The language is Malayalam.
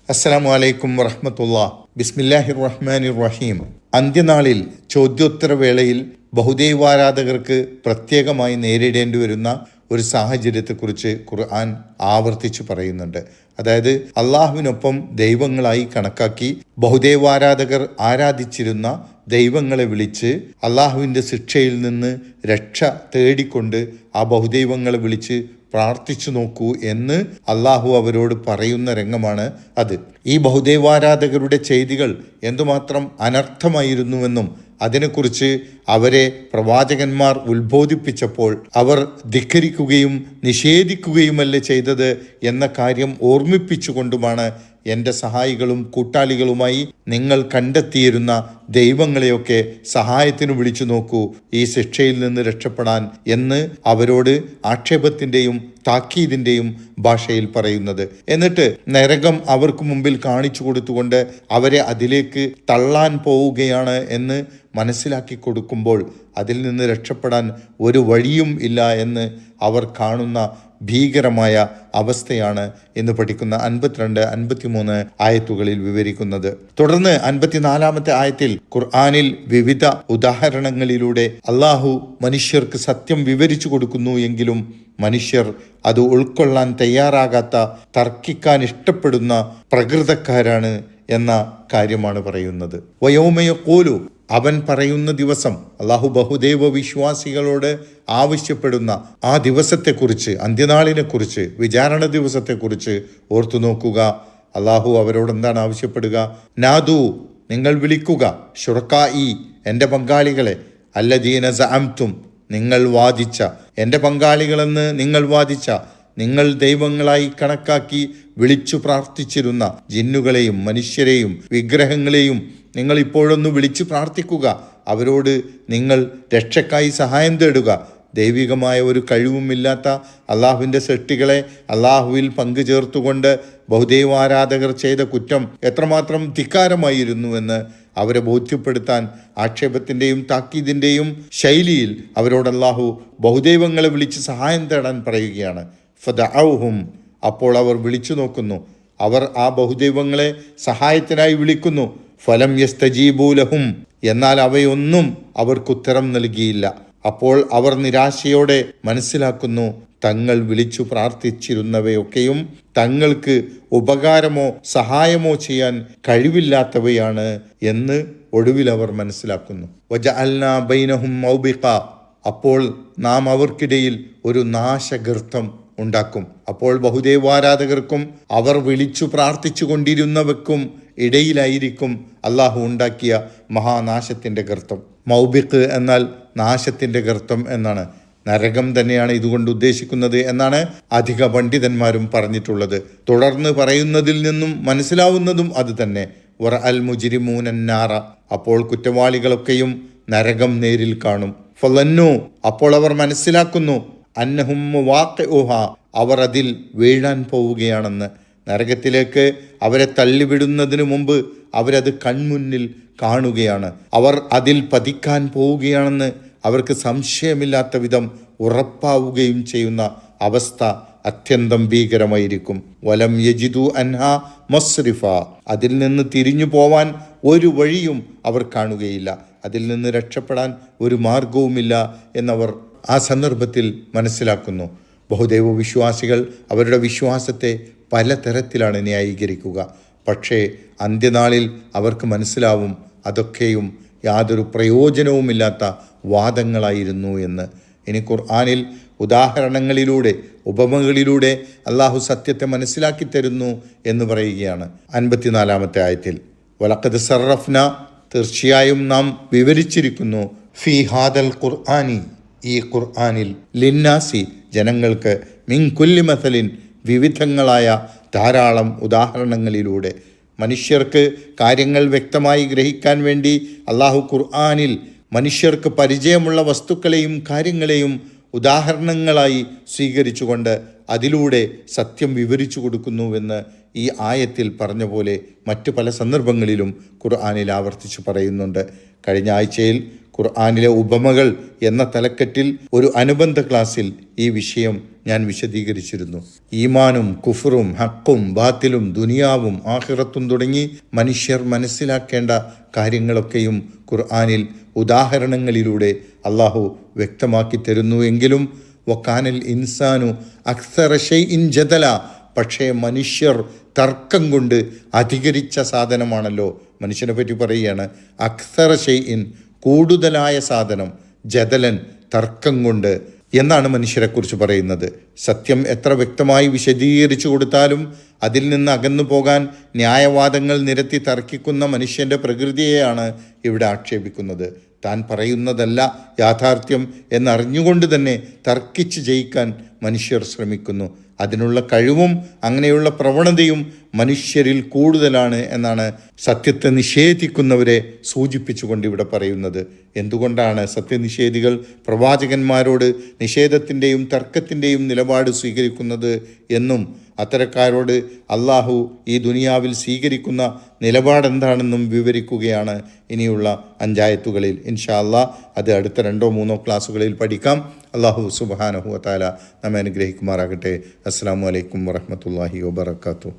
അസ്സലാമു അലൈക്കും വറഹ്മത്തുള്ളാഹി. ബിസ്മില്ലാഹിർ റഹ്മാനിർ റഹീം. അന്ത്യനാളിൽ ചോദ്യോത്തരവേളയിൽ ബഹുദൈവാരാധകർക്ക് പ്രത്യേകമായി നേരിടേണ്ടി വരുന്ന ഒരു സാഹചര്യത്തെക്കുറിച്ച് ഖുർആൻ ആവർത്തിച്ചു പറയുന്നുണ്ട്. അതായത് അള്ളാഹുവിനൊപ്പം ദൈവങ്ങളായി കണക്കാക്കി ബഹുദൈവാരാധകർ ആരാധിച്ചിരുന്ന ദൈവങ്ങളെ വിളിച്ച് അള്ളാഹുവിൻ്റെ ശിക്ഷയിൽ നിന്ന് രക്ഷ തേടിക്കൊണ്ട് ആ ബഹുദൈവങ്ങളെ വിളിച്ച് പ്രാർത്ഥിച്ചു നോക്കൂ എന്ന് അള്ളാഹു അവരോട് പറയുന്ന രംഗമാണ് അത്. ഈ ബഹുദൈവാരാധകരുടെ ചെയ്തികൾ എന്തുമാത്രം അനർത്ഥമായിരുന്നുവെന്നും അതിനെക്കുറിച്ച് അവരെ പ്രവാചകന്മാർ ഉത്ബോധിപ്പിച്ചപ്പോൾ അവർ ധിക്കരിക്കുകയും നിഷേധിക്കുകയുമല്ലേ ചെയ്തത് എന്ന കാര്യം ഓർമ്മിപ്പിച്ചുകൊണ്ടുമാണ് എൻ്റെ സഹായികളും കൂട്ടാളികളുമായി നിങ്ങൾ കണ്ടെത്തിയിരുന്ന ദൈവങ്ങളെയൊക്കെ സഹായത്തിന് വിളിച്ചു നോക്കൂ ഈ ശിക്ഷയിൽ നിന്ന് രക്ഷപ്പെടാൻ എന്ന് അവരോട് ആക്ഷേപത്തിൻ്റെയും താക്കീതിൻ്റെയും ഭാഷയിൽ പറയുന്നത്. എന്നിട്ട് നരകം അവർക്ക് മുമ്പിൽ കാണിച്ചു കൊടുത്തുകൊണ്ട് അവരെ അതിലേക്ക് തള്ളാൻ പോവുകയാണ് എന്ന് മനസ്സിലാക്കി കൊടുക്കുമ്പോൾ അതിൽ നിന്ന് രക്ഷപ്പെടാൻ ഒരു വഴിയും ഇല്ല എന്ന് അവർ കാണുന്ന ഭീകരമായ അവസ്ഥയാണ് എന്ന് പഠിക്കുന്ന 52, 53 ആയത്തുകളിൽ വിവരിക്കുന്നത്. തുടർന്ന് 54 ആയത്തിൽ ഖുർആനിൽ വിവിധ ഉദാഹരണങ്ങളിലൂടെ അള്ളാഹു മനുഷ്യർക്ക് സത്യം വിവരിച്ചു കൊടുക്കുന്നു എങ്കിലും മനുഷ്യർ അത് ഉൾക്കൊള്ളാൻ തയ്യാറാകാത്ത, തർക്കിക്കാൻ ഇഷ്ടപ്പെടുന്ന പ്രകൃതക്കാരാണ് എന്ന കാര്യമാണ് പറയുന്നത്. വയൗമയഖൂലു, അവൻ പറയുന്ന ദിവസം, അള്ളാഹു ബഹുദൈവ വിശ്വാസികളോട് ആവശ്യപ്പെടുന്ന ആ ദിവസത്തെക്കുറിച്ച്, അന്ത്യനാളിനെക്കുറിച്ച്, വിചാരണ ദിവസത്തെക്കുറിച്ച് ഓർത്തു നോക്കുക. അള്ളാഹു അവരോട് എന്താണ് ആവശ്യപ്പെടുക? നാദു, നിങ്ങൾ വിളിക്കുക, ശുറക്കായി, എൻ്റെ പങ്കാളികളെ, അല്ലദീന സഅംതും, നിങ്ങൾ വാദിച്ച, എൻ്റെ പങ്കാളികളെന്ന് നിങ്ങൾ വാദിച്ച, നിങ്ങൾ ദൈവങ്ങളായി കണക്കാക്കി വിളിച്ചു പ്രാർത്ഥിച്ചിരുന്ന ജിന്നുകളെയും മനുഷ്യരെയും വിഗ്രഹങ്ങളെയും നിങ്ങൾ ഇപ്പോഴൊന്ന് വിളിച്ചു പ്രാർത്ഥിക്കുക. അവരോട് നിങ്ങൾ രക്ഷക്കായി സഹായം തേടുക. ദൈവികമായ ഒരു കഴിവുമില്ലാത്ത അള്ളാഹുവിൻ്റെ സൃഷ്ടികളെ അള്ളാഹുവിൽ പങ്കു ചേർത്തുകൊണ്ട് ബഹുദൈവാരാധകർ ചെയ്ത കുറ്റം എത്രമാത്രം ധിക്കാരമായിരുന്നുവെന്ന് അവരെ ബോധ്യപ്പെടുത്താൻ ആക്ഷേപത്തിൻ്റെയും താക്കീതിൻ്റെയും ശൈലിയിൽ അവരോട് അള്ളാഹു ബഹുദൈവങ്ങളെ വിളിച്ച് സഹായം തേടാൻ പറയുകയാണ്. ഫദഅൗഹും, അപ്പോൾ അവർ വിളിച്ചു നോക്കുന്നു, അവർ ആ ബഹുദൈവങ്ങളെ സഹായത്തിനായി വിളിക്കുന്നു. ഫലം യസ്തജീബൂ ലഹും, എന്നാൽ അവയൊന്നും അവർക്കുത്തരം നൽകിയില്ല. അപ്പോൾ അവർ നിരാശയോടെ മനസ്സിലാക്കുന്നു, തങ്ങൾ വിളിച്ചു പ്രാർത്ഥിച്ചിരുന്നവയൊക്കെയും തങ്ങൾക്ക് ഉപകാരമോ സഹായമോ ചെയ്യാൻ കഴിവില്ലാത്തവയാണ് എന്ന് ഒടുവിൽ അവർ മനസ്സിലാക്കുന്നു. വജഅൽനാ ബൈനഹും മൗബിഖ, അപ്പോൾ നാം അവർക്കിടയിൽ ഒരു നാശഗർത്തം ഉണ്ടാക്കും. അപ്പോൾ ബഹുദൈവാരാധകർക്കും അവർ വിളിച്ചു പ്രാർത്ഥിച്ചു കൊണ്ടിരുന്നവയ്ക്കും ഇടയിലായിരിക്കും അള്ളാഹു ഉണ്ടാക്കിയ മഹാനാശത്തിൻ്റെ ഗർത്തം. മൗബിഖ് എന്നാൽ നാശത്തിൻ്റെ ഗർത്തം എന്നാണ്. നരകം തന്നെയാണ് ഇതുകൊണ്ട് ഉദ്ദേശിക്കുന്നത് എന്നാണ് അധിക പണ്ഡിതന്മാരും പറഞ്ഞിട്ടുള്ളത്. തുടർന്ന് പറയുന്നതിൽ നിന്നും മനസ്സിലാവുന്നതും അത് തന്നെ. വറഅൽ മുജ്രിമൂനന്നാറ, അപ്പോൾ കുറ്റവാളികളൊക്കെയും നരകം നേരിൽ കാണും. ഫളന്നു, അപ്പോൾ അവർ മനസ്സിലാക്കുന്നു, അന്നഹും വാഖിഉഹ, അവർ അതിൽ വീഴാൻ പോവുകയാണെന്ന്. നരകത്തിലേക്ക് അവരെ തള്ളിവിടുന്നതിന് മുമ്പ് അവരത് കൺമുന്നിൽ കാണുകയാണ്. അവർ അതിൽ പതിക്കാൻ പോവുകയാണെന്ന് അവർക്ക് സംശയമില്ലാത്ത വിധം ഉറപ്പാവുകയും ചെയ്യുന്ന അവസ്ഥ അത്യന്തം ഭീകരമായിരിക്കും. വലം യജിദു അൻഹാ മസ്രിഫ, അതിൽ നിന്ന് തിരിഞ്ഞു പോവാൻ ഒരു വഴിയും അവർ കാണുകയില്ല. അതിൽ നിന്ന് രക്ഷപ്പെടാൻ ഒരു മാർഗവുമില്ല എന്നവർ ആ സന്ദർഭത്തിൽ മനസ്സിലാക്കുന്നു. ബഹുദൈവ വിശ്വാസികൾ അവരുടെ വിശ്വാസത്തെ പലതരത്തിലാണ് ന്യായീകരിക്കുക. പക്ഷേ അന്ത്യനാളിൽ അവർക്ക് മനസ്സിലാവും അതൊക്കെയും യാതൊരു പ്രയോജനവുമില്ലാത്ത വാദങ്ങളായിരുന്നു എന്ന്. ഇനി ഖുർആനിൽ ഉദാഹരണങ്ങളിലൂടെ, ഉപമകളിലൂടെ അള്ളാഹു സത്യത്തെ മനസ്സിലാക്കി തരുന്നു എന്ന് പറയുകയാണ്. 54 ആയത്തിൽ, വലഖദ് സറഫ്ന, തീർച്ചയായും നാം വിവരിച്ചിരിക്കുന്നു, ഫീ ഹാദൽ ഖുർആനി, ഈ ഖുർആനിൽ, ലിന്നാസി, ജനങ്ങൾക്ക്, മിൻ കുല്ലി മസലിൻ, വിവിധങ്ങളായ ധാരാളം ഉദാഹരണങ്ങളിലൂടെ. മനുഷ്യർക്ക് കാര്യങ്ങൾ വ്യക്തമായി ഗ്രഹിക്കാൻ വേണ്ടി അള്ളാഹു ഖുർആനിൽ മനുഷ്യർക്ക് പരിചയമുള്ള വസ്തുക്കളെയും കാര്യങ്ങളെയും ഉദാഹരണങ്ങളായി സ്വീകരിച്ചുകൊണ്ട് അതിലൂടെ സത്യം വിവരിച്ചു കൊടുക്കുന്നുവെന്ന് ഈ ആയത്തിൽ പറഞ്ഞ പോലെ മറ്റു പല സന്ദർഭങ്ങളിലും ഖുർആനിൽ ആവർത്തിച്ച് പറയുന്നുണ്ട്. കഴിഞ്ഞ ആഴ്ചയിൽ ഖുർആനിലെ ഉപമകൾ എന്ന തലക്കെട്ടിൽ ഒരു അനുബന്ധ ക്ലാസ്സിൽ ഈ വിഷയം ഞാൻ വിശദീകരിച്ചിരുന്നു. ഈമാനും കുഫറും ഹക്കും ബാത്തിലും ദുനിയാവും ആഖിറത്തും തുടങ്ങി മനുഷ്യർ മനസ്സിലാക്കേണ്ട കാര്യങ്ങളൊക്കെയും ഖുർആനിൽ ഉദാഹരണങ്ങളിലൂടെ അള്ളാഹു വ്യക്തമാക്കി തരുന്നുവെങ്കിലും വക്കാനൽ ഇൻസാനു അക്സറ ഷൈഇൻ ജദല, പക്ഷേ മനുഷ്യർ തർക്കം കൊണ്ട് അധികരിച്ച സാധനമാണല്ലോ. മനുഷ്യനെ പറ്റി പറയുകയാണ് അക്സറ ഷൈഇൻ, കൂടുതലായ സാധനം, ജദലൻ, തർക്കം കൊണ്ട് എന്നാണ് മനുഷ്യരെക്കുറിച്ച് പറയുന്നത്. സത്യം എത്ര വ്യക്തമായി വിശദീകരിച്ചു കൊടുത്താലും അതിൽ നിന്ന് അകന്നു പോകാൻ ന്യായവാദങ്ങൾ നിരത്തി തർക്കിക്കുന്ന മനുഷ്യൻ്റെ പ്രകൃതിയെയാണ് ഇവിടെ ആക്ഷേപിക്കുന്നത്. താൻ പറയുന്നതല്ല യാഥാർത്ഥ്യം എന്നറിഞ്ഞുകൊണ്ട് തന്നെ തർക്കിച്ച് ജയിക്കാൻ മനുഷ്യർ ശ്രമിക്കുന്നു. അതിനുള്ള കഴിവും അങ്ങനെയുള്ള പ്രവണതയും മനുഷ്യരിൽ കൂടുതലാണ് എന്നാണ് സത്യത്തെ നിഷേധിക്കുന്നവരെ സൂചിപ്പിച്ചുകൊണ്ട് ഇവിടെ പറയുന്നത്. എന്തുകൊണ്ടാണ് സത്യനിഷേധികൾ പ്രവാചകന്മാരോട് നിഷേധത്തിൻ്റെയും തർക്കത്തിൻ്റെയും നിലപാട് സ്വീകരിക്കുന്നത് എന്നും അത്തരക്കാരോട് അള്ളാഹു ഈ ദുനിയാവിൽ സ്വീകരിക്കുന്ന നിലപാടെന്താണെന്നും വിവരിക്കുകയാണ് ഇനിയുള്ള 5 ആയത്തുകളിൽ. ഇൻഷാ അല്ലാഹ് അത് അടുത്ത 2-3 ക്ലാസ്സുകളിൽ പഠിക്കാം. അള്ളാഹു സുബ്ഹാനഹു വ തആല നമ്മെ അനുഗ്രഹിക്കുമാറാകട്ടെ. അസ്സലാമു അലൈക്കും വറഹ്മത്തുള്ളാഹി വബറകാതുഹു.